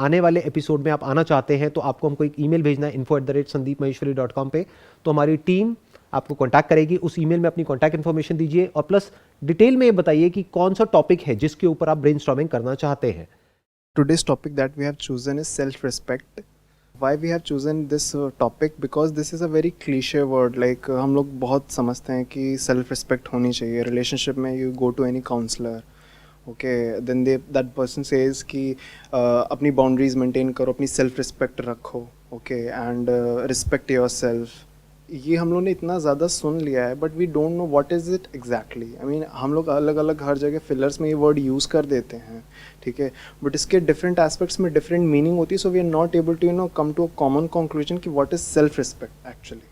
आने वाले एपिसोड में आप आना चाहते हैं तो आपको हमको एक ईमेल भेजना है info@sandeepmaheshwari.com पे, तो हमारी टीम आपको कांटेक्ट करेगी। उस ईमेल में अपनी कांटेक्ट इन्फॉर्मेशन दीजिए और प्लस डिटेल में ये बताइए कि कौन सा टॉपिक है जिसके ऊपर आप ब्रेनस्टॉर्मिंग करना चाहते हैं। Today's topic that we have chosen is self-respect. Why we have chosen this topic? Because this is a very cliche word. Like हम लोग बहुत समझते हैं कि self respect होनी चाहिए relationship में. You go to any counselor, okay, then that person says कि अपनी boundaries maintain करो, अपनी self respect रखो, okay, and respect yourself. ये हम लोग ने इतना ज़्यादा सुन लिया है, but we don't know what is it exactly. I mean हम लोग अलग अलग हर जगह फिलर्स में ये वर्ड यूज़ कर देते हैं, ठीक है, बट इसके डिफरेंट एस्पेक्ट्स में डिफरेंट मीनिंग होती है। So we are not able to come to a common conclusion कि what is self respect actually.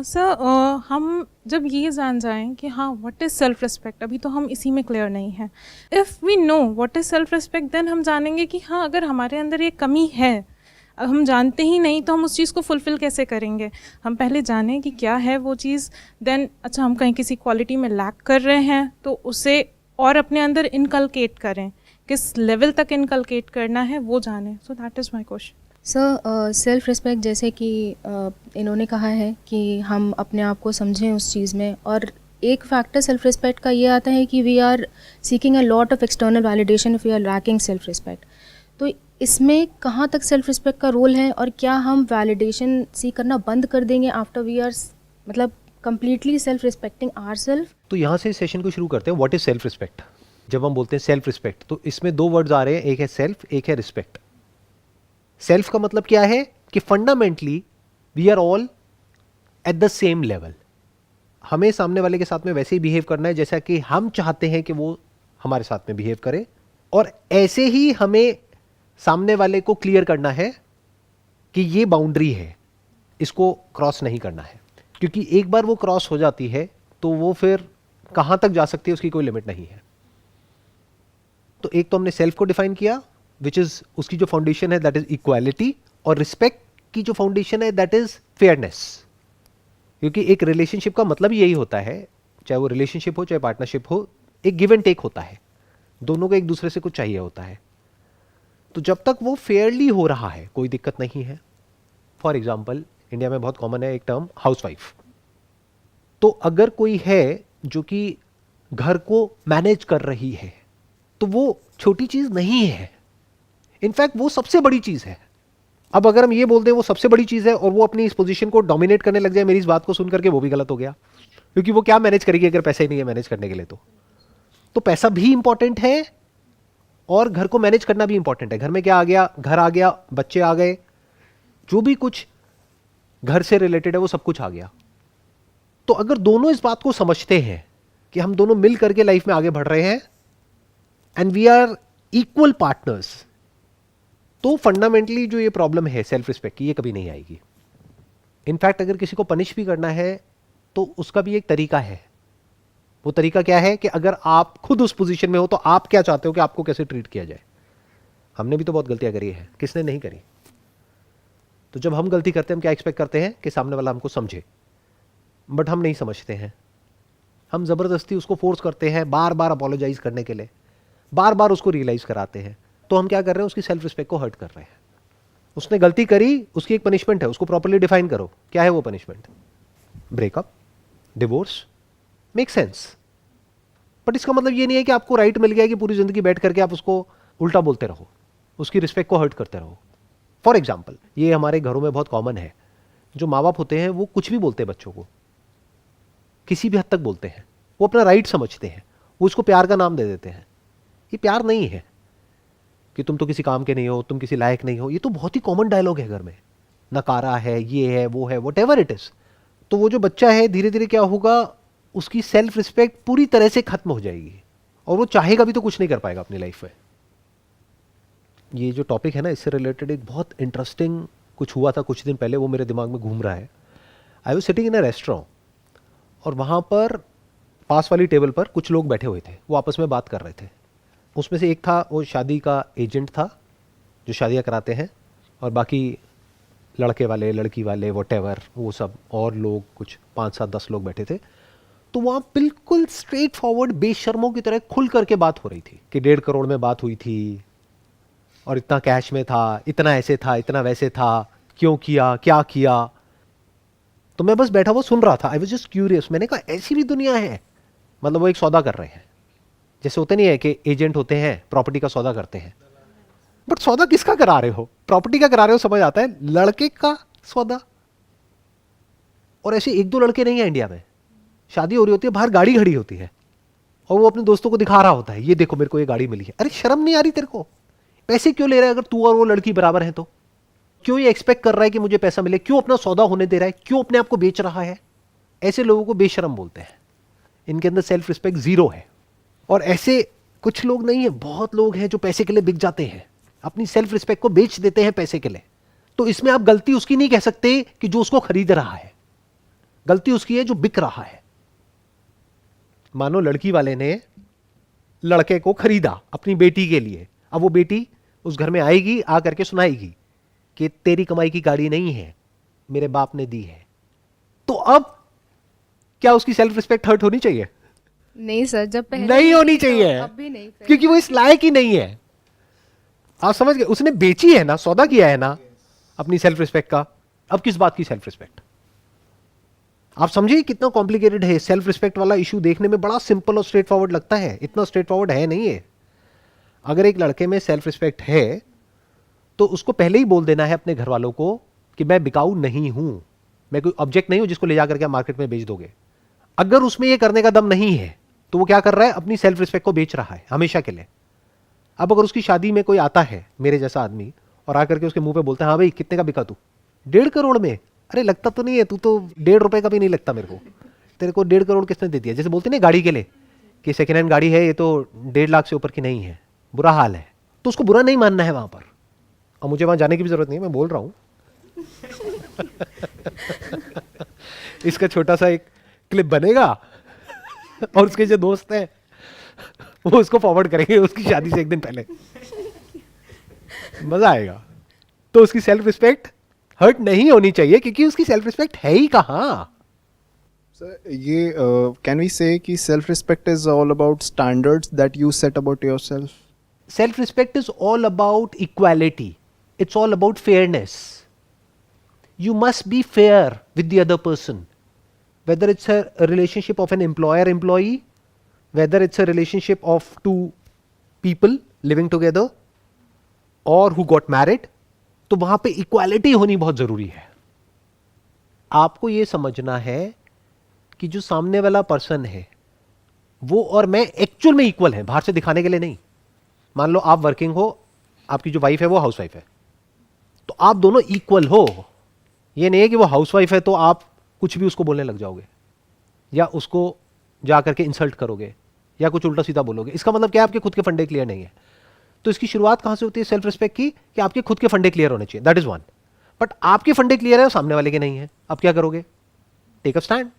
Sir हम जब ये जान जाएं कि हाँ व्हाट इज़ सेल्फ रिस्पेक्ट, अभी तो हम इसी में क्लियर नहीं हैं। If we know what is self respect then हम जानेंगे कि हाँ अगर हमारे अंदर ये कमी है, हम जानते ही नहीं तो हम उस चीज़ को फुलफ़िल कैसे करेंगे। हम पहले जानें कि क्या है वो चीज़, देन अच्छा हम कहीं किसी क्वालिटी में लैक कर रहे हैं तो उसे और अपने अंदर इनकलकेट करें, किस लेवल तक इनकलकेट करना है वो जानें। So that is my question. Sir self respect जैसे कि इन्होंने कहा है कि हम अपने आप को समझें उस चीज़ में, और एक फैक्टर सेल्फ रिस्पेक्ट का ये आता है कि we are seeking a lot of external validation if we are lacking self respect. तो इसमें कहाँ तक सेल्फ रिस्पेक्ट का रोल है, और क्या हम वैलिडेशन सीख करना बंद कर देंगे आफ्टर वी आर मतलब कंप्लीटली सेल्फ रिस्पेक्टिंग आवरसेल्फ? तो यहाँ से सेशन को शुरू करते हैं। What is self respect? जब हम बोलते हैं सेल्फ रिस्पेक्ट तो इसमें दो वर्ड्स आ रहे हैं, एक है सेल्फ, एक है रिस्पेक्ट। सेल्फ का मतलब क्या है कि fundamentally we are all at the same level. हमें सामने वाले के साथ में वैसे ही बिहेव करना है जैसा कि हम चाहते हैं कि वो हमारे साथ में बिहेव करे, और ऐसे ही हमें सामने वाले को क्लियर करना है कि ये बाउंड्री है, इसको क्रॉस नहीं करना है, क्योंकि एक बार वो क्रॉस हो जाती है तो वो फिर कहां तक जा सकती है उसकी कोई लिमिट नहीं है। तो एक तो हमने सेल्फ को डिफाइन किया, विच इज उसकी जो फाउंडेशन है दैट इज इक्वालिटी, और रिस्पेक्ट की जो फाउंडेशन है दैट इज फेयरनेस। क्योंकि एक रिलेशनशिप का मतलब यही होता है, चाहे वो रिलेशनशिप हो चाहे पार्टनरशिप हो, एक गिव एंड टेक होता है, दोनों को एक दूसरे से कुछ चाहिए होता है। तो जब तक वो फेयरली हो रहा है कोई दिक्कत नहीं है। फॉर एग्जाम्पल इंडिया में बहुत कॉमन है एक टर्म हाउसवाइफ। तो अगर कोई है जो कि घर को मैनेज कर रही है तो वो छोटी चीज नहीं है, इनफैक्ट वो सबसे बड़ी चीज है। अब अगर हम ये बोल दें वो सबसे बड़ी चीज है और वो अपनी इस पोजीशन को डोमिनेट करने लग जाए मेरी इस बात को सुन करके, वो भी गलत हो गया, क्योंकि वो क्या मैनेज करेगी अगर पैसे ही नहीं है मैनेज करने के लिए। तो पैसा भी इंपॉर्टेंट है और घर को मैनेज करना भी इंपॉर्टेंट है। घर में क्या आ गया, घर आ गया, बच्चे आ गए, जो भी कुछ घर से रिलेटेड है वो सब कुछ आ गया। तो अगर दोनों इस बात को समझते हैं कि हम दोनों मिल करके लाइफ में आगे बढ़ रहे हैं and we are equal partners, तो फंडामेंटली जो ये प्रॉब्लम है सेल्फ रिस्पेक्ट की, ये कभी नहीं आएगी। इनफैक्ट अगर किसी को पनिश भी करना है तो उसका भी एक तरीका है। वो तरीका क्या है कि अगर आप खुद उस पोजीशन में हो तो आप क्या चाहते हो कि आपको कैसे ट्रीट किया जाए। हमने भी तो बहुत गलतियां करी है, किसने नहीं करी। तो जब हम गलती करते हैं हम क्या एक्सपेक्ट करते हैं कि सामने वाला हमको समझे, बट हम नहीं समझते हैं। हम जबरदस्ती उसको फोर्स करते हैं बार बार अपोलोजाइज करने के लिए, बार बार उसको रियलाइज कराते हैं। तो हम क्या कर रहे हैं, उसकी सेल्फ रिस्पेक्ट को हर्ट कर रहे हैं। उसने गलती करी, उसकी एक पनिशमेंट है, उसको प्रॉपर्ली डिफाइन करो। क्या है वो punishment? Breakup, divorce, make sense. But इसका मतलब ये नहीं है कि आपको राइट मिल गया कि पूरी जिंदगी बैठ करके आप उसको उल्टा बोलते रहो, उसकी रिस्पेक्ट को हर्ट करते रहो। फॉर एग्जाम्पल ये हमारे घरों में बहुत कॉमन है, जो माँ बाप होते हैं वो कुछ भी बोलते हैं बच्चों को, किसी भी हद तक बोलते हैं, वो अपना राइट समझते हैं, वो उसको प्यार का नाम दे देते हैं। ये प्यार नहीं है कि तुम तो किसी काम के नहीं हो, तुम किसी लायक नहीं हो। ये तो बहुत ही कॉमन डायलॉग है घर में, नकारा है, ये है, वो है, वट एवर इट इज। तो वो जो बच्चा है धीरे धीरे क्या होगा, उसकी सेल्फ रिस्पेक्ट पूरी तरह से खत्म हो जाएगी और वो चाहेगा भी तो कुछ नहीं कर पाएगा अपनी लाइफ में। ये जो टॉपिक है ना, इससे रिलेटेड एक बहुत इंटरेस्टिंग कुछ हुआ था कुछ दिन पहले, वो मेरे दिमाग में घूम रहा है। I was sitting in a restaurant और वहाँ पर पास वाली टेबल पर कुछ लोग बैठे हुए थे, वो आपस में बात कर रहे थे। उसमें से एक था वो शादी का एजेंट था जो शादियाँ कराते हैं, और बाकी लड़के वाले, लड़की वाले, वॉटेवर, वो सब और लोग कुछ 5-7-10 लोग बैठे थे। तो वहाँ बिल्कुल स्ट्रेट फॉरवर्ड बेशर्मों की तरह खुल करके बात हो रही थी कि 1.5 करोड़ में बात हुई थी, और इतना कैश में था, इतना ऐसे था, इतना वैसे था, क्यों किया, क्या किया। तो मैं बस बैठा हुआ सुन रहा था, आई वाज जस्ट क्यूरियस। मैंने कहा ऐसी भी दुनिया है। मतलब वो एक सौदा कर रहे हैं, जैसे होते नहीं है कि एजेंट होते हैं प्रॉपर्टी का सौदा करते हैं, बट सौदा किसका करा रहे हो? प्रॉपर्टी का करा रहे हो, समझ आता है, लड़के का सौदा। और ऐसे एक दो लड़के नहीं है इंडिया में, शादी हो रही होती है, बाहर गाड़ी खड़ी होती है और वो अपने दोस्तों को दिखा रहा होता है, ये देखो मेरे को ये गाड़ी मिली है। अरे शर्म नहीं आ रही तेरे को? पैसे क्यों ले रहा है? अगर तू और वो लड़की बराबर है तो क्यों ये एक्सपेक्ट कर रहा है कि मुझे पैसा मिले? क्यों अपना सौदा होने दे रहा है? क्यों अपने आप को बेच रहा है? ऐसे लोगों को बेशरम बोलते हैं। इनके अंदर सेल्फ रिस्पेक्ट जीरो है। और ऐसे कुछ लोग नहीं है, बहुत लोग हैं जो पैसे के लिए बिक जाते हैं, अपनी सेल्फ रिस्पेक्ट को बेच देते हैं पैसे के लिए। तो इसमें आप गलती उसकी नहीं कह सकते कि जो उसको खरीद रहा है, गलती उसकी है जो बिक रहा है। मानो लड़की वाले ने लड़के को खरीदा अपनी बेटी के लिए, अब वो बेटी उस घर में आएगी, आ करके सुनाएगी कि तेरी कमाई की गाड़ी नहीं है, मेरे बाप ने दी है। तो अब क्या उसकी सेल्फ रिस्पेक्ट हर्ट होनी चाहिए? नहीं सर, जब पहले नहीं होनी तो चाहिए, अब भी नहीं फिर। क्योंकि वो इस लायक ही नहीं है। आप समझ गए? उसने बेची है ना, सौदा किया है ना अपनी सेल्फ रिस्पेक्ट का। अब किस बात की सेल्फ रिस्पेक्ट? आप समझिए कितना कॉम्प्लिकेटेड है। सेल्फ रिस्पेक्ट वाला इशू देखने में बड़ा सिंपल और स्ट्रेट फॉरवर्ड लगता है, इतना स्ट्रेट फॉरवर्ड है नहीं है। अगर एक लड़के में सेल्फ रिस्पेक्ट है तो उसको पहले ही बोल देना है अपने घर वालों को कि मैं बिकाऊ नहीं हूं, मैं कोई ऑब्जेक्ट नहीं हूं जिसको ले जाकर के मार्केट में बेच दोगे। अगर उसमें ये करने का दम नहीं है तो वो क्या कर रहा है? अपनी सेल्फ रिस्पेक्ट को बेच रहा है हमेशा के लिए। अब अगर उसकी शादी में कोई आता है मेरे जैसा आदमी और आकर के उसके मुंह पे बोलता है हाँ भाई कितने का बिका तू? 1.5 करोड़ में। अरे लगता तो नहीं है, तू तो 1.5 रुपए का भी नहीं लगता मेरे को, तेरे को 1.5 करोड़ किसने दे दिया? जैसे बोलते ना गाड़ी के लिए कि सेकेंड हैंड गाड़ी है, ये तो 1.5 लाख से ऊपर की नहीं है, बुरा हाल है। तो उसको बुरा नहीं मानना है वहां पर, और मुझे वहां जाने की भी जरूरत नहीं है, मैं बोल रहा हूं। इसका छोटा सा एक क्लिप बनेगा और उसके जो दोस्त हैं वो उसको फॉरवर्ड करेंगे उसकी शादी से एक दिन पहले, मजा आएगा। तो उसकी सेल्फ रिस्पेक्ट हर्ट नहीं होनी चाहिए, क्योंकि उसकी सेल्फ रिस्पेक्ट है ही कहां। सर ये कैन वी से कि self respect is all about standards that you set about yourself? Self respect is all about equality. It's all about fairness. You must be fair with the other person. Whether it's a relationship of an employer-employee, whether it's a relationship of two people living together or who got married, तो वहां पे equality होनी बहुत जरूरी है। आपको ये समझना है कि जो सामने वाला पर्सन है वो और मैं एक्चुअल में इक्वल है, बाहर से दिखाने के लिए नहीं। मान लो आप वर्किंग हो, आपकी जो वाइफ है वो हाउस वाइफ है, तो आप दोनों इक्वल हो। ये नहीं है कि वो हाउस वाइफ है तो आप कुछ भी उसको बोलने लग जाओगे या उसको जा करके इंसल्ट करोगे या कुछ उल्टा सीधा बोलोगे। इसका मतलब क्या? आपके खुद के फंडे क्लियर नहीं है। तो इसकी शुरुआत कहां से होती है सेल्फ रिस्पेक्ट की? कि आपके खुद के फंडे क्लियर होने चाहिए, दैट इज वन। बट आपके फंडे क्लियर है और सामने वाले के नहीं है, अब क्या करोगे? Take a stand.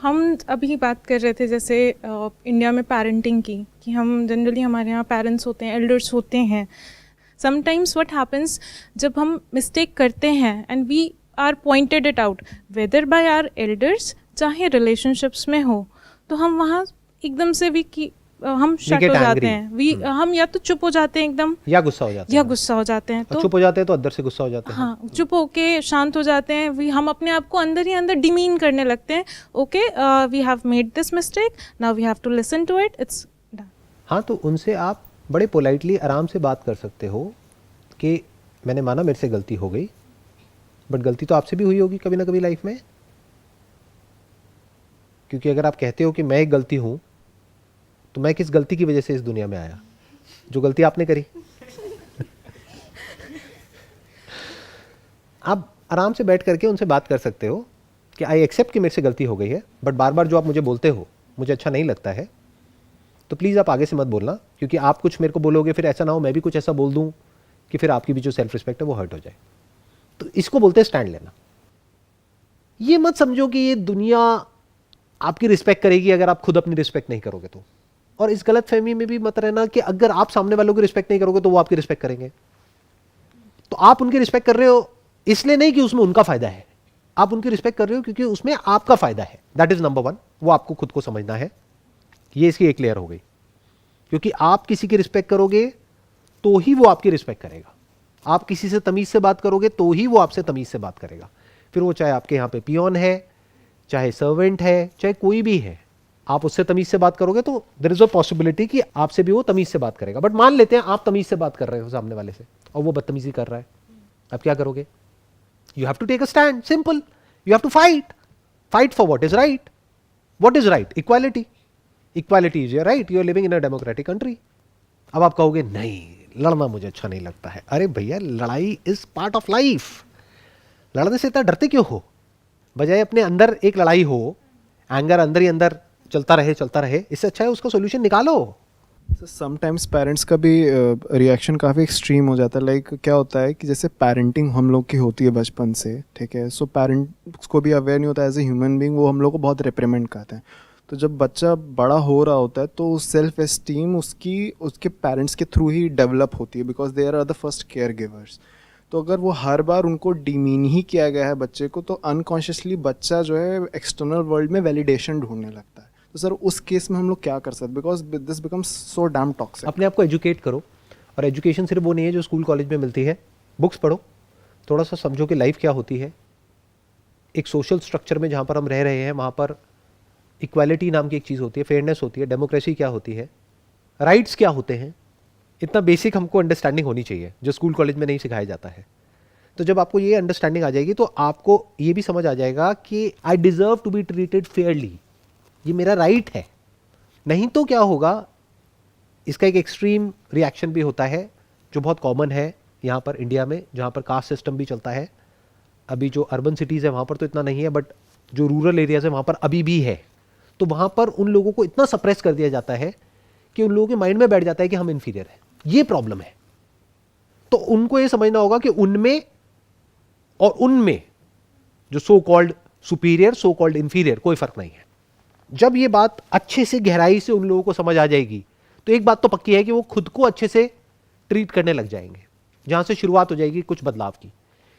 हम अभी बात कर रहे थे जैसे इंडिया में पेरेंटिंग की, कि हम जनरली हमारे यहाँ पेरेंट्स होते हैं, एल्डर्स होते हैं। समटाइम्स व्हाट हैपन्स, जब हम मिस्टेक करते हैं and we are pointed it out whether by our elders, चाहे रिलेशनशिप्स में हो, तो हम वहाँ एकदम से हम शट हो जाते हैं। हम या तो चुप हो जाते हैं एकदम, या गुस्सा हो जाते या हैं। गुस्सा हो जाते हैं। तो चुप हो जाते हैं तो अंदर से गुस्सा हो जाते हैं। हाँ, चुप होके शांत हो जाते हैं। हम अपने आप को अंदर ही अंदर डिमीन करने लगते हैं। Okay, we have made this mistake, now we have to listen to it, it's done. हाँ, तो उनसे आप बड़े पोलाइटली आराम से बात कर सकते हो कि मैंने माना मेरे से गलती हो गई, बट गलती तो आपसे भी हुई होगी कभी ना कभी लाइफ में। क्योंकि अगर आप कहते हो कि मैं एक गलती हूं, तो मैं किस गलती की वजह से इस दुनिया में आया? जो गलती आपने करी। आप आराम से बैठ करके उनसे बात कर सकते हो कि आई एक्सेप्ट कि मेरे से गलती हो गई है, बट बार बार जो आप मुझे बोलते हो मुझे अच्छा नहीं लगता है, तो प्लीज़ आप आगे से मत बोलना, क्योंकि आप कुछ मेरे को बोलोगे फिर ऐसा ना हो मैं भी कुछ ऐसा बोल दूं कि फिर आपकी भी जो सेल्फ रिस्पेक्ट है वो हर्ट हो जाए। तो इसको बोलते हैं स्टैंड लेना। ये मत समझो कि ये दुनिया आपकी रिस्पेक्ट करेगी अगर आप खुद अपनी रिस्पेक्ट नहीं करोगे तो। और इस गलत फहमी में भी मत रहना कि अगर आप सामने वालों की रिस्पेक्ट नहीं करोगे तो वो आपकी रिस्पेक्ट करेंगे। तो आप उनकी रिस्पेक्ट कर रहे हो इसलिए नहीं कि उसमें उनका फायदा है, आप उनकी रिस्पेक्ट कर रहे हो क्योंकि उसमें आपका फायदा है। दैट इज नंबर 1, वो आपको खुद को समझना है। ये इसकी एक लेयर हो गई। क्योंकि आप किसी की रिस्पेक्ट करोगे तो ही वो आपकी रिस्पेक्ट करेगा। आप किसी से तमीज से बात करोगे तो ही वो आपसे तमीज से बात करेगा। फिर वो चाहे आपके यहाँ पे पियोन है, चाहे सर्वेंट है, चाहे कोई भी है, आप उससे तमीज से बात करोगे तो देयर इज अ पॉसिबिलिटी कि आपसे भी वो तमीज से बात करेगा। बट मान लेते हैं आप तमीज से बात कर रहे हो सामने वाले से और वो बदतमीजी कर रहा है, अब क्या करोगे? You have to take a stand, simple. You have to fight for what is right. What is right? Equality. Equality is your right, you are living in a democratic country. अब आप कहोगे नहीं, लड़ना मुझे अच्छा नहीं लगता है। अरे भैया, लड़ाई इज पार्ट ऑफ लाइफ। लड़ने से इतना डरते क्यों हो? बजाय अपने अंदर एक लड़ाई हो, एंगर अंदर ही अंदर चलता रहे, इससे अच्छा है उसका सोल्यूशन निकालो। समटाइम्स पेरेंट्स का भी रिएक्शन काफ़ी एक्सट्रीम हो जाता है। लाइक क्या होता है कि जैसे पेरेंटिंग हम लोग की होती है बचपन से, ठीक है, सो पेरेंट्स को भी अवेयर नहीं होता एज ए ह्यूमन बीइंग, वो हम लोग को बहुत रिप्रीमेंड करते हैं। तो जब बच्चा बड़ा हो रहा होता है तो सेल्फ एस्टीम उसके पेरेंट्स के थ्रू ही डेवलप होती है, because they are the first caregivers. तो अगर वो हर बार उनको डिमीन ही किया गया है बच्चे को, तो अनकॉन्शियसली बच्चा जो है एक्सटर्नल वर्ल्ड में वैलिडेशन ढूंढने लगता है। तो सर उस केस में हम लोग क्या कर सकते? Because this becomes so damn toxic. अपने आप को एजुकेट करो, और एजुकेशन सिर्फ वो नहीं है जो स्कूल कॉलेज में मिलती है। बुक्स पढ़ो, थोड़ा सा समझो कि लाइफ क्या होती है। एक सोशल स्ट्रक्चर में जहाँ पर हम रह रहे हैं वहाँ पर इक्वालिटी नाम की एक चीज़ होती है, फेयरनेस होती है, डेमोक्रेसी क्या होती है, राइट्स क्या होते हैं। इतना बेसिक हमको अंडरस्टैंडिंग होनी चाहिए जो स्कूल कॉलेज में नहीं सिखाया जाता है। तो जब आपको ये अंडरस्टैंडिंग आ जाएगी तो आपको ये भी समझ आ जाएगा कि I deserve to be treated fairly, ये मेरा राइट है। नहीं तो क्या होगा, इसका एक एक्सट्रीम रिएक्शन भी होता है जो बहुत कॉमन है यहाँ पर इंडिया में, जहाँ पर कास्ट सिस्टम भी चलता है। अभी जो अर्बन सिटीज़ है वहाँ पर तो इतना नहीं है, बट जो रूरल एरियाज़ है वहाँ पर अभी भी है। तो वहाँ पर उन लोगों को इतना सप्रेस कर दिया जाता है कि उन लोगों के माइंड में बैठ जाता है कि हम इन्फीरियर हैं। ये प्रॉब्लम है। तो उनको ये समझना होगा कि उनमें और उनमें जो so called superior, so called inferior, कोई फर्क नहीं है। जब ये बात अच्छे से गहराई से उन लोगों को समझ आ जाएगी तो एक बात तो पक्की है कि वो खुद को अच्छे से ट्रीट करने लग जाएंगे, जहां से शुरुआत हो जाएगी कुछ बदलाव की।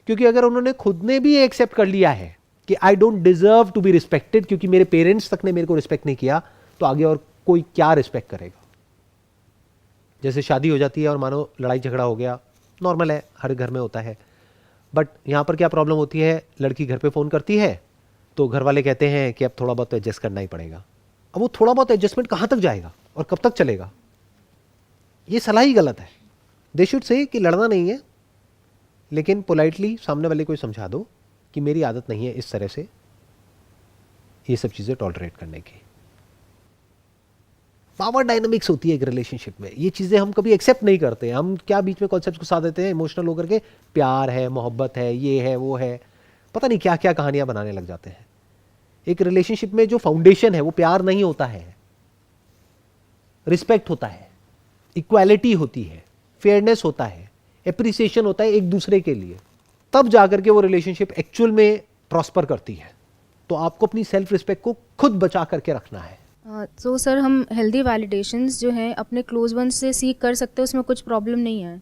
क्योंकि अगर उन्होंने खुद ने भी एक्सेप्ट कर लिया है कि I don't deserve to be respected क्योंकि मेरे पेरेंट्स तक ने मेरे को रिस्पेक्ट नहीं किया, तो आगे और कोई क्या रिस्पेक्ट करेगा। जैसे शादी हो जाती है और मानो लड़ाई झगड़ा हो गया, नॉर्मल है, हर घर में होता है। बट यहाँ पर क्या प्रॉब्लम होती है, लड़की घर पे फ़ोन करती है तो घर वाले कहते हैं कि अब थोड़ा बहुत एडजस्ट करना ही पड़ेगा। अब वो थोड़ा बहुत एडजस्टमेंट कहाँ तक जाएगा और कब तक चलेगा? ये सलाह ही गलत है। दे शुड से कि लड़ना नहीं है, लेकिन पोलाइटली सामने वाले को समझा दो कि मेरी आदत नहीं है इस तरह से ये सब चीज़ें टॉलरेट करने की। पावर डायनामिक्स होती है एक रिलेशनशिप में, ये चीज़ें हम कभी एक्सेप्ट नहीं करते। हम क्या बीच में कॉन्सेप्ट को साथ देते हैं इमोशनल होकर के, प्यार है, मोहब्बत है, ये है, वो है, पता नहीं क्या क्या कहानियां बनाने लग जाते हैं। एक रिलेशनशिप में जो फाउंडेशन है वो प्यार नहीं होता है, रिस्पेक्ट होता है, इक्वालिटी होती है, फेयरनेस होता है, एप्रिसिएशन होता है एक दूसरे के लिए। तब जाकर के वो रिलेशनशिप एक्चुअल में प्रॉस्पर करती है। तो आपको अपनी सेल्फ रिस्पेक्ट को खुद बचा करके रखना है। तो सर हम हेल्दी वैलिडेशंस जो हैं अपने क्लोज वंस से सीख कर सकते हैं, उसमें कुछ प्रॉब्लम नहीं है।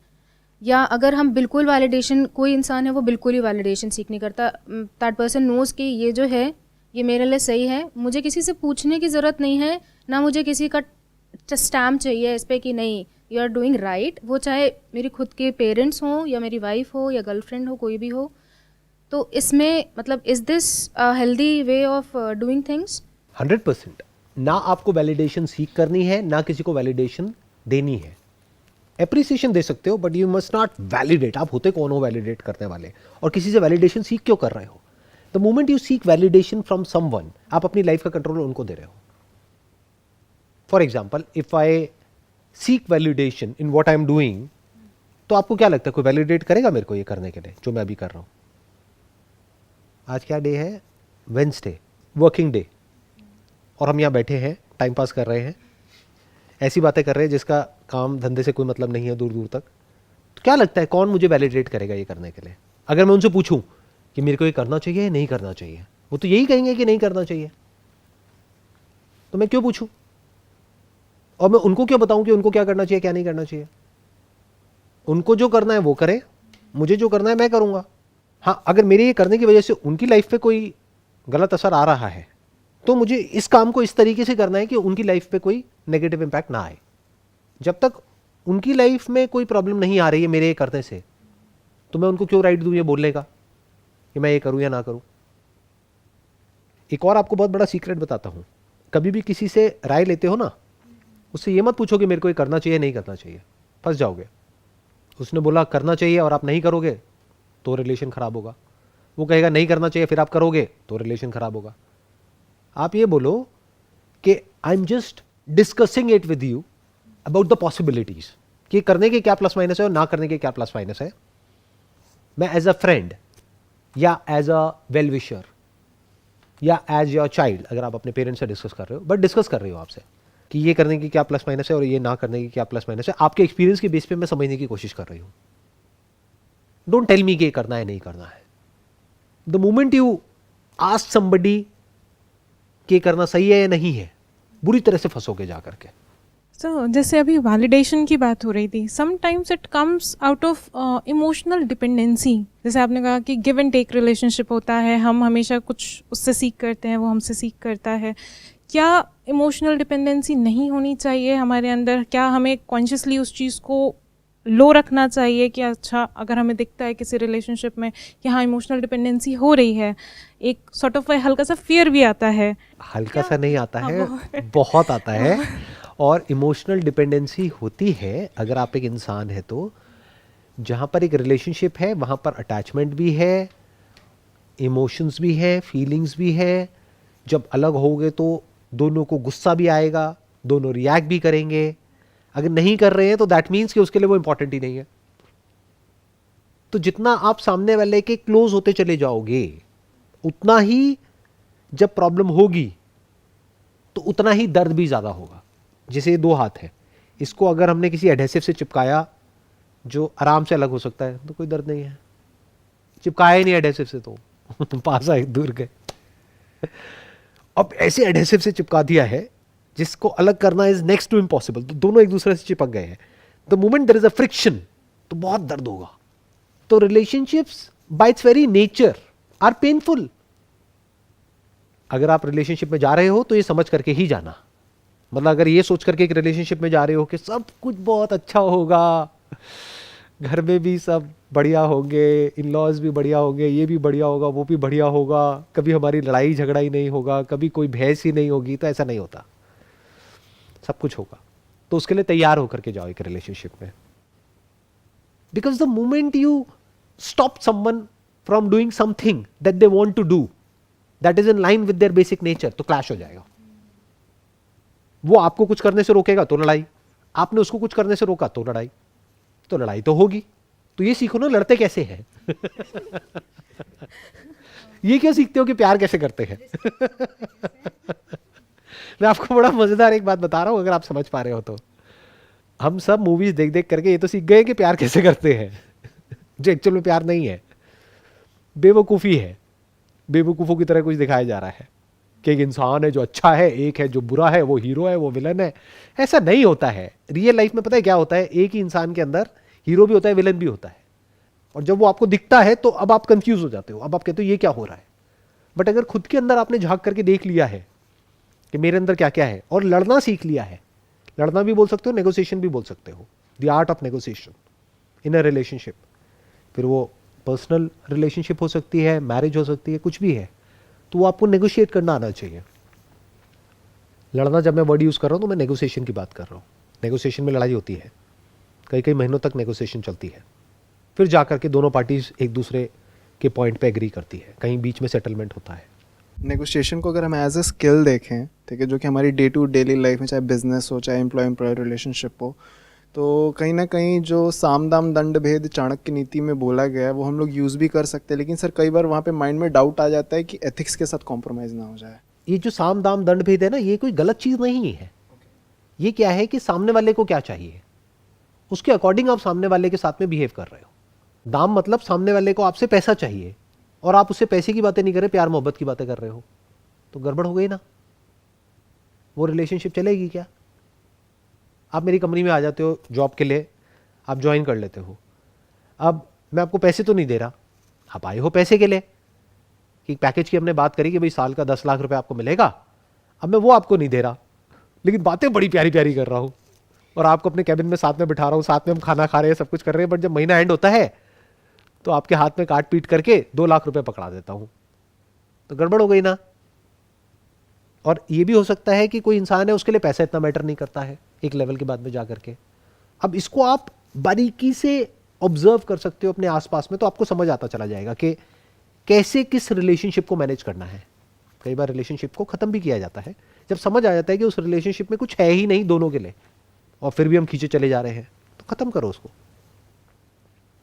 या अगर हम बिल्कुल वैलिडेशन, कोई इंसान है वो बिल्कुल ही वैलिडेशन सीख नहीं करता, दैट पर्सन नोज़ कि ये जो है ये मेरे लिए सही है, मुझे किसी से पूछने की ज़रूरत नहीं है, ना मुझे किसी का स्टैम्प चाहिए इस पर कि नहीं यू आर डूइंग राइट। वो चाहे मेरी खुद के पेरेंट्स हों या मेरी वाइफ हो या गर्लफ्रेंड हो, कोई भी हो। तो इसमें मतलब is this healthy way of doing things? 100%। ना आपको वैलिडेशन सीख करनी है, ना किसी को वैलिडेशन देनी है। एप्रिसिएशन दे सकते हो but you must not validate. आप होते कौन हो वैलिडेट करने वाले, और किसी से वैलिडेशन सीख क्यों कर रहे हो? The moment you seek validation from someone, आप अपनी लाइफ का कंट्रोल उनको दे रहे हो। For example, if I seek validation in what I am doing, तो आपको क्या लगता है कोई वैलिडेट करेगा मेरे को ये करने के लिए जो मैं अभी कर रहा हूं? आज क्या डे है? वेडनेसडे, वर्किंग डे, और हम यहाँ बैठे हैं, टाइम पास कर रहे हैं, ऐसी बातें कर रहे हैं जिसका काम धंधे से कोई मतलब नहीं है दूर दूर तक। तो क्या लगता है कौन मुझे वैलिडेट करेगा ये करने के लिए? अगर मैं उनसे पूछूं कि मेरे को ये करना चाहिए या नहीं करना चाहिए, वो तो यही कहेंगे कि नहीं करना चाहिए। तो मैं क्यों पूछूं? और मैं उनको क्यों बताऊं कि उनको क्या करना चाहिए क्या नहीं करना चाहिए? उनको जो करना है वो करें, मुझे जो करना है मैं करूंगा। हाँ, अगर मेरे ये करने की वजह से उनकी लाइफ पे कोई गलत असर आ रहा है तो मुझे इस काम को इस तरीके से करना है कि उनकी लाइफ पे कोई नेगेटिव इंपैक्ट ना आए। जब तक उनकी लाइफ में कोई प्रॉब्लम नहीं आ रही है मेरे ये करने से, तो मैं उनको क्यों राइट दूं ये बोलने का कि मैं ये करूं या ना करूं। एक और आपको बहुत बड़ा सीक्रेट बताता हूं, कभी भी किसी से राय लेते हो ना, उससे ये मत पूछो कि मेरे को ये करना चाहिए नहीं करना चाहिए, फंस जाओगे। उसने बोला करना चाहिए और आप नहीं करोगे तो रिलेशन खराब होगा, वो कहेगा नहीं करना चाहिए फिर आप करोगे तो रिलेशन खराब होगा। आप ये बोलो कि I am just discussing it with you about the possibilities, कि करने के क्या प्लस माइनस है और ना करने के क्या प्लस माइनस है। मैं एज अ फ्रेंड या एज अ वेल विशर या एज योर चाइल्ड, अगर आप अपने पेरेंट्स से डिस्कस कर रहे हो, बट डिस्कस कर रहे हो आपसे कि ये करने की क्या प्लस माइनस है और ये ना करने की क्या प्लस माइनस है, आपके एक्सपीरियंस के बेस पे मैं समझने की कोशिश कर रही हूं। डोंट टेल मी कि ये करना है नहीं करना है। The moment you ask somebody कि करना सही है या नहीं है, बुरी तरह से फंसोगे जा करके। तो जैसे अभी वैलिडेशन की बात हो रही थी, sometimes it comes out of emotional dependency. जैसे आपने कहा कि गिव एंड टेक रिलेशनशिप होता है, हम हमेशा कुछ उससे सीख करते हैं, वो हमसे सीख करता है। क्या इमोशनल डिपेंडेंसी नहीं होनी चाहिए हमारे अंदर? क्या हमें कॉन्शियसली उस चीज़ को लो रखना चाहिए कि अच्छा अगर हमें दिखता है किसी रिलेशनशिप में कि हाँ इमोशनल डिपेंडेंसी हो रही है, एक सॉर्ट ऑफ हल्का सा फियर भी आता है। हल्का सा नहीं आता है, बहुत आता है। और इमोशनल डिपेंडेंसी होती है अगर आप एक इंसान है तो, जहाँ पर एक रिलेशनशिप है वहाँ पर अटैचमेंट भी है, इमोशंस भी है, फीलिंग्स भी है। जब अलग होगे तो दोनों को गुस्सा भी आएगा, दोनों रिएक्ट भी करेंगे। अगर नहीं कर रहे हैं तो दैट मीन्स कि उसके लिए वो इंपॉर्टेंट ही नहीं है। तो जितना आप सामने वाले के क्लोज होते चले जाओगे उतना ही जब प्रॉब्लम होगी तो उतना ही दर्द भी ज्यादा होगा। जैसे ये दो हाथ है, इसको अगर हमने किसी एडहेसिव से चिपकाया जो आराम से अलग हो सकता है तो कोई दर्द नहीं है, चिपकाया ही नहीं एडहेसिव से तो पास आए दूर गए। अब ऐसे एडहेसिव से चिपका दिया है जिसको अलग करना इज नेक्स्ट टू इम्पॉसिबल, तो दोनों एक दूसरे से चिपक गए हैं। The moment there is a friction तो बहुत दर्द होगा। तो relationships by its very nature are painful. अगर आप रिलेशनशिप में जा रहे हो तो ये समझ करके ही जाना, मतलब अगर ये सोच करके एक रिलेशनशिप में जा रहे हो कि सब कुछ बहुत अच्छा होगा, घर में भी सब बढ़िया होंगे, इन लॉज भी बढ़िया होंगे, ये भी बढ़िया होगा, वो भी बढ़िया होगा, कभी हमारी लड़ाई झगड़ा ही नहीं होगा, कभी कोई बहस ही नहीं होगी, तो ऐसा नहीं होता। सब कुछ होगा। तो उसके लिए तैयार होकर के जाओ एक रिलेशनशिप में। Because the moment you stop someone from doing something that they want to do that is in line with their basic nature, तो क्लैश हो जाएगा। वो आपको कुछ करने से रोकेगा तो लड़ाई, आपने उसको कुछ करने से रोका तो लड़ाई, तो लड़ाई तो होगी। तो ये सीखो ना लड़ते कैसे हैं ये क्यों सीखते हो कि प्यार कैसे करते हैं मैं आपको बड़ा मजेदार एक बात बता रहा हूं, अगर आप समझ पा रहे हो तो। हम सब मूवीज देख देख करके ये तो सीख गए कि प्यार कैसे करते हैं जो एक्चुअल में प्यार नहीं है, बेवकूफ़ी है। बेवकूफ़ों की तरह कुछ दिखाया जा रहा है कि एक इंसान है जो अच्छा है, एक है जो बुरा है, वो हीरो है वो विलन है। ऐसा नहीं होता है। रियल लाइफ में पता है क्या होता है, एक ही इंसान के अंदर हीरो भी होता है, विलन भी होता है। और जब वो आपको दिखता है तो अब आप कंफ्यूज हो जाते हो, अब आप कहते हो ये क्या हो रहा है। बट अगर खुद के अंदर आपने झांक करके देख लिया है कि मेरे अंदर क्या क्या है और लड़ना सीख लिया है, लड़ना भी बोल सकते हो, नेगोशिएशन भी बोल सकते हो, the art of negotiation in a relationship. फिर वो पर्सनल रिलेशनशिप हो सकती है, मैरिज हो सकती है, कुछ भी है, तो वो आपको नेगोशिएट करना आना चाहिए। लड़ना जब मैं वर्ड यूज़ कर रहा हूँ तो मैं नेगोशिएशन की बात कर रहा हूँ। नेगोशिएशन में लड़ाई होती है, कई कई महीनों तक नेगोशिएशन चलती है, फिर जाकर के दोनों पार्टीज एक दूसरे के पॉइंट पे एग्री करती है, कहीं बीच में सेटलमेंट होता है। नेगोशिएशन को अगर हम एज अ स्किल देखें, ठीक है, जो कि हमारी डे टू डेली लाइफ में चाहे बिजनेस हो चाहे एम्प्लॉय रिलेशनशिप हो, तो कहीं ना कहीं जो साम दाम दंड भेद चाणक्य नीति में बोला गया है वो हम लोग यूज़ भी कर सकते हैं। लेकिन सर कई बार वहाँ पे माइंड में डाउट आ जाता है कि एथिक्स के साथ कॉम्प्रोमाइज़ ना हो जाए। ये जो साम दाम दंड भेद है ना, ये कोई गलत चीज़ नहीं है। ये क्या है कि सामने वाले को क्या चाहिए उसके अकॉर्डिंग आप सामने वाले के साथ में बिहेव कर रहे हो। दाम मतलब सामने वाले को आपसे पैसा चाहिए और आप उससे पैसे की बातें नहीं कर रहे, प्यार मोहब्बत की बातें कर रहे हो, तो गड़बड़ हो गई ना। वो रिलेशनशिप चलेगी क्या? आप मेरी कंपनी में आ जाते हो जॉब के लिए, आप ज्वाइन कर लेते हो। अब मैं आपको पैसे तो नहीं दे रहा, आप आए हो पैसे के लिए कि पैकेज की हमने बात करी कि भाई साल का 10 लाख रुपए आपको मिलेगा। अब मैं वो आपको नहीं दे रहा, लेकिन बातें बड़ी प्यारी प्यारी कर रहा हूं और आपको अपने कैबिन में साथ में बिठा रहा हूं, साथ में हम खाना खा रहे हैं, सब कुछ कर रहे हैं, बट जब महीना एंड होता है तो आपके हाथ में काट पीट करके 2 लाख रुपए पकड़ा देता हूं, तो गड़बड़ हो गई ना। और ये भी हो सकता है कि कोई इंसान है, उसके लिए पैसा इतना मैटर नहीं करता है एक लेवल के बाद में जाकर के। अब इसको आप बारीकी से ऑब्जर्व कर सकते हो अपने आसपास में, तो आपको समझ आता चला जाएगा कि कैसे किस रिलेशनशिप को मैनेज करना है। कई बार रिलेशनशिप को खत्म भी किया जाता है जब समझ आ जाता है कि उस रिलेशनशिप में कुछ है ही नहीं दोनों के लिए, और फिर भी हम खींचे चले जा रहे हैं, तो खत्म करो उसको।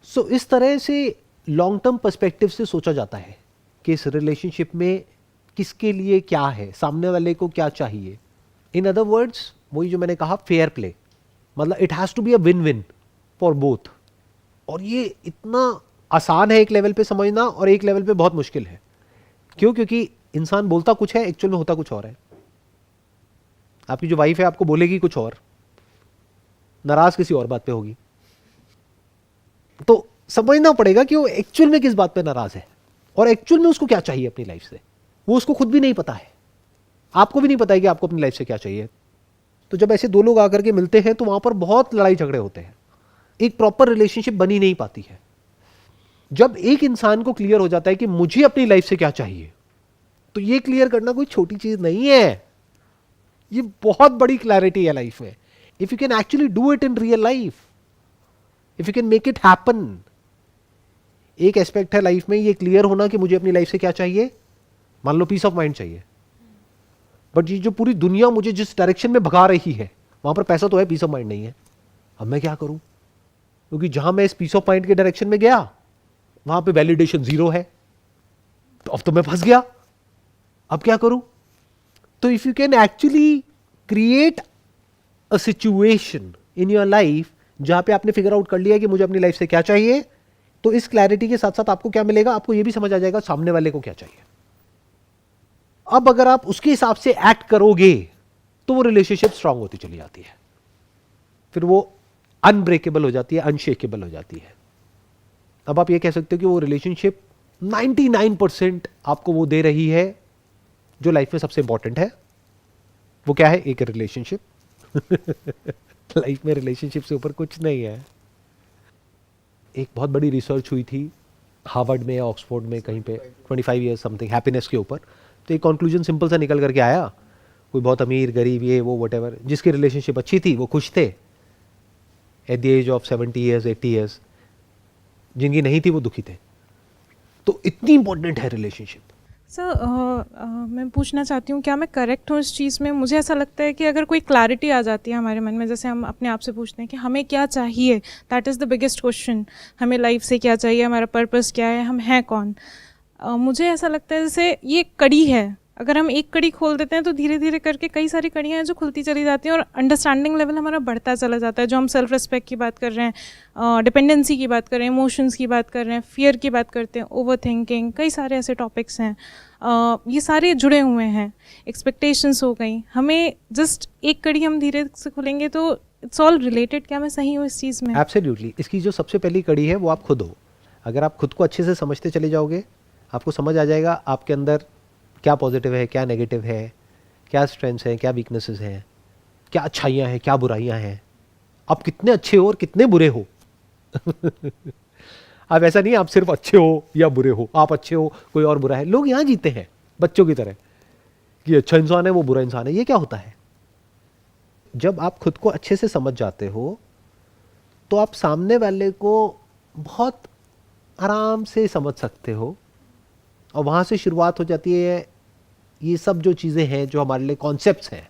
सो इस तरह से लॉन्ग टर्म पर्सपेक्टिव से सोचा जाता है कि इस रिलेशनशिप में किसके लिए क्या है, सामने वाले को क्या चाहिए। इन अदर वर्ड्स, वही जो मैंने कहा, फेयर प्ले, मतलब it has to be a win win for both. और ये इतना आसान है एक लेवल पे समझना, और एक लेवल पे बहुत मुश्किल है। क्यों? क्योंकि इंसान बोलता कुछ है, एक्चुअल में होता कुछ और है। आपकी जो वाइफ है आपको बोलेगी कुछ और, नाराज किसी और बात पे होगी। तो समझना पड़ेगा कि वो एक्चुअल में किस बात पे नाराज है, और एक्चुअल में उसको क्या चाहिए अपनी लाइफ से। वो उसको खुद भी नहीं पता है, आपको भी नहीं पता है कि आपको अपनी लाइफ से क्या चाहिए। तो जब ऐसे दो लोग आकर के मिलते हैं तो वहां पर बहुत लड़ाई झगड़े होते हैं, एक प्रॉपर रिलेशनशिप बनी नहीं पाती है। जब एक इंसान को क्लियर हो जाता है कि मुझे अपनी लाइफ से क्या चाहिए, तो ये क्लियर करना कोई छोटी चीज नहीं है, ये बहुत बड़ी क्लैरिटी है लाइफ में। If you can actually do it in real life, if you can make it happen. एक एस्पेक्ट है लाइफ में ये क्लियर होना कि मुझे अपनी लाइफ से क्या चाहिए। मान लो पीस ऑफ माइंड चाहिए, बट ये जो पूरी दुनिया मुझे जिस डायरेक्शन में भगा रही है वहां पर पैसा तो है, पीस ऑफ माइंड नहीं है। अब मैं क्या करूं? क्योंकि जहां मैं इस पीस ऑफ माइंड के डायरेक्शन में गया वहां पे वैलिडेशन 0 है, तो अब तो मैं फंस गया। अब क्या करूं? तो if you can actually create a situation in your life जहां पे आपने फिगर आउट कर लिया कि मुझे अपनी लाइफ से क्या चाहिए, तो इस क्लैरिटी के साथ साथ आपको क्या मिलेगा, आपको यह भी समझ आ जाएगा सामने वाले को क्या चाहिए। अब अगर आप उसके हिसाब से एक्ट करोगे तो वो रिलेशनशिप स्ट्रांग होती चली जाती है, फिर वो अनब्रेकेबल हो जाती है, अनशेकेबल हो जाती है। अब आप ये कह सकते हो कि वो रिलेशनशिप 99% आपको वो दे रही है जो लाइफ में सबसे इंपॉर्टेंट है। वो क्या है? एक रिलेशनशिप। लाइफ में रिलेशनशिप से ऊपर कुछ नहीं है। एक बहुत बड़ी रिसर्च हुई थी हार्वर्ड में या ऑक्सफोर्ड में कहीं पे, 25 ईयर्स समथिंग, हैप्पीनेस के ऊपर। तो एक कंक्लूजन सिंपल सा निकल करके आया, कोई बहुत अमीर गरीब ये वो व्हाटएवर, जिसकी रिलेशनशिप अच्छी थी वो खुश थे at the age of 70 years 80 years, जिनकी नहीं थी वो दुखी थे। तो इतनी इंपॉर्टेंट है रिलेशनशिप। सर मैं पूछना चाहती हूँ, क्या मैं करेक्ट हूँ इस चीज़ में? मुझे ऐसा लगता है कि अगर कोई क्लैरिटी आ जाती है हमारे मन में, जैसे हम अपने आप से पूछते हैं कि हमें क्या चाहिए, that is the biggest question. हमें लाइफ से क्या चाहिए, हमारा पर्पस क्या है, हम हैं कौन। मुझे ऐसा लगता है जैसे ये कड़ी है, अगर हम एक कड़ी खोल देते हैं तो धीरे धीरे करके कई सारी कड़ियाँ हैं जो खुलती चली जाती हैं, और अंडरस्टैंडिंग लेवल हमारा बढ़ता चला जाता है। जो हम सेल्फ रिस्पेक्ट की बात कर रहे हैं, डिपेंडेंसी की बात कर रहे हैं, इमोशंस की बात कर रहे हैं, फियर की बात करते हैं, ओवर थिंकिंग, कई सारे ऐसे टॉपिक्स हैं, ये सारे जुड़े हुए हैं। एक्सपेक्टेशंस हो गई, हमें जस्ट एक कड़ी हम धीरे से खुलेंगे तो इट्स ऑल रिलेटेड। क्या मैं सही हूँ इस चीज़ में? एब्सोल्युटली। इसकी जो सबसे पहली कड़ी है वो आप खुद हो। अगर आप खुद को अच्छे से समझते चले जाओगे, आपको समझ आ जाएगा आपके अंदर क्या पॉजिटिव है, क्या नेगेटिव है, क्या स्ट्रेंथ्स हैं, क्या वीकनेसेस हैं, क्या अच्छाइयाँ हैं, क्या बुराइयाँ हैं, आप कितने अच्छे हो और कितने बुरे हो। अब ऐसा नहीं आप सिर्फ अच्छे हो या बुरे हो, आप अच्छे हो कोई और बुरा है। लोग यहाँ जीते हैं बच्चों की तरह कि अच्छा इंसान है वो बुरा इंसान है। ये क्या होता है? जब आप खुद को अच्छे से समझ जाते हो तो आप सामने वाले को बहुत आराम से समझ सकते हो, और वहां से शुरुआत हो जाती है ये सब जो चीज़ें हैं जो हमारे लिए कॉन्सेप्ट्स हैं,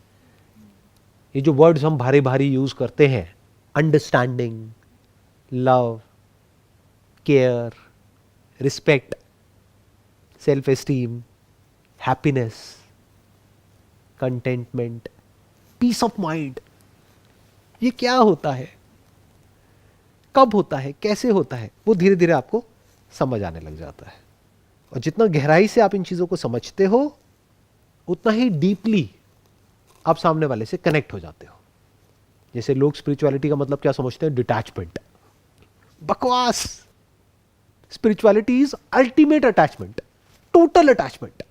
ये जो वर्ड्स हम भारी भारी यूज़ करते हैं, understanding, love, care, respect, self esteem, happiness, contentment, peace of mind, ये क्या होता है, कब होता है, कैसे होता है, वो धीरे धीरे आपको समझ आने लग जाता है। और जितना गहराई से आप इन चीज़ों को समझते हो उतना ही डीपली आप सामने वाले से कनेक्ट हो जाते हो। जैसे लोग स्पिरिचुअलिटी का मतलब क्या समझते हैं? डिटैचमेंट। बकवास। Spirituality is ultimate attachment, total attachment.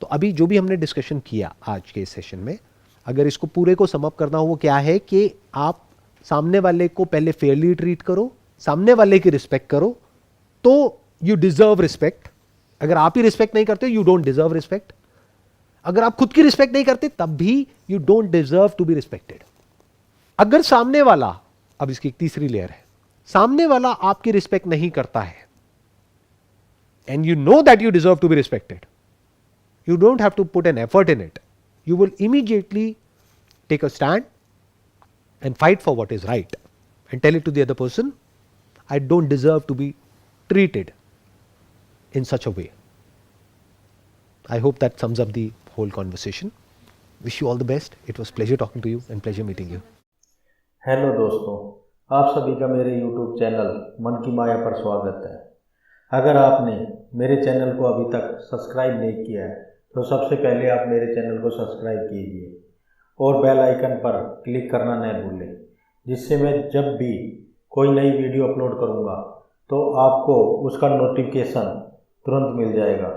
तो अभी जो भी हमने डिस्कशन किया आज के इस सेशन में, अगर इसको पूरे को सम अप करना हो वो क्या है कि आप सामने वाले को पहले फेयरली ट्रीट करो, सामने वाले की रिस्पेक्ट करो, तो यू डिजर्व रिस्पेक्ट। अगर आप ही रिस्पेक्ट नहीं करते, यू डोंट डिजर्व रिस्पेक्ट। अगर आप खुद की रिस्पेक्ट नहीं करते, तब भी you don't deserve to be respected. अगर सामने वाला, अब इसकी एक तीसरी लेयर है, सामने वाला आपकी रिस्पेक्ट नहीं करता है and you know that you deserve to be respected, you don't have to put an effort in it. You will immediately take a stand and fight for what is right and tell it to the other person, I don't deserve to be treated in such a way. I hope that sums up the whole conversation. Wish you all the best. It was pleasure talking to you and pleasure meeting you. Hello दोस्तों, आप सभी का मेरे YouTube channel मन की माया पर स्वागत है। अगर आपने मेरे चैनल को अभी तक सब्सक्राइब नहीं किया है तो सबसे पहले आप मेरे चैनल को सब्सक्राइब कीजिए और बेल आइकन पर क्लिक करना न भूलें, जिससे मैं जब भी कोई नई वीडियो अपलोड करूंगा तो आपको उसका नोटिफिकेशन तुरंत मिल जाएगा।